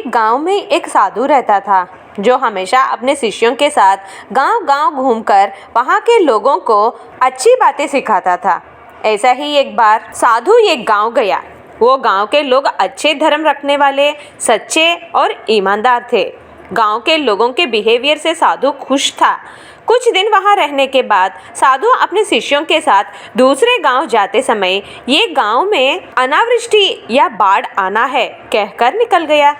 एक गांव में एक साधु रहता था जो हमेशा अपने शिष्यों के साथ गांव-गांव घूमकर वहां के लोगों को अच्छी बातें सिखाता था। ऐसा ही एक बार साधु एक गांव गया। वो गांव के लोग अच्छे धर्म रखने वाले, सच्चे और ईमानदार थे। गांव के लोगों के बिहेवियर से साधु खुश था। कुछ दिन वहां रहने के बाद साधु अपने शिष्यों के साथ दूसरे गांव जाते समय ये गांव में अनावृष्टि या बाढ़ आना है कहकर निकल गया।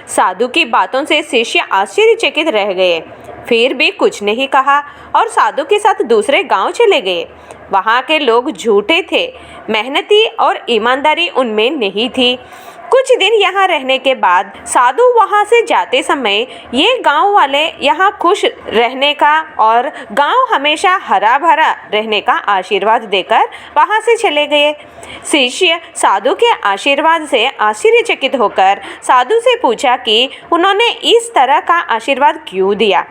साधु की बातों से शिष्य आश्चर्यचकित रह गए, फिर भी कुछ नहीं कहा और साधु के साथ दूसरे गांव चले गए। वहां के लोग झूठे थे, मेहनती और ईमानदारी उनमें नहीं थी। कुछ दिन यहाँ रहने के बाद साधु वहाँ से जाते समय ये गांव वाले यहाँ खुश रहने का और गांव हमेशा हरा भरा रहने का आशीर्वाद देकर वहाँ से चले गए। शिष्य साधु के आशीर्वाद से आश्चर्यचकित होकर साधु से पूछा कि उन्होंने इस तरह का आशीर्वाद क्यों दिया।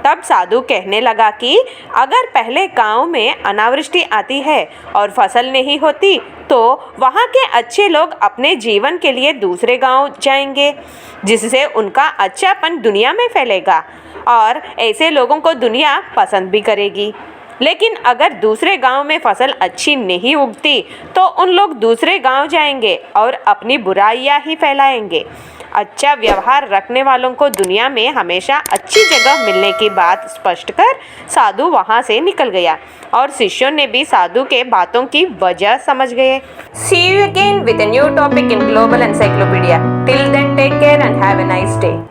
तब साधु कहने लगा कि अगर पहले गांव में अनावृष्टि आती है और फसल नहीं होती तो वहाँ के अच्छे लोग अपने जीवन के लिए दूसरे गांव जाएंगे, जिससे उनका अच्छापन दुनिया में फैलेगा और ऐसे लोगों को दुनिया पसंद भी करेगी। लेकिन अगर दूसरे गांव में फसल अच्छी नहीं उगती तो उन लोग दूसरे गांव जाएंगे और अपनी बुराइयां ही फैलाएंगे। अच्छा व्यवहार रखने वालों को दुनिया में हमेशा अच्छी जगह मिलने की बात स्पष्ट कर साधु वहां से निकल गया और शिष्यों ने भी साधु के बातों की वजह समझ गए। See you again with a new topic in Global Encyclopedia. Till then, take care and have a nice day.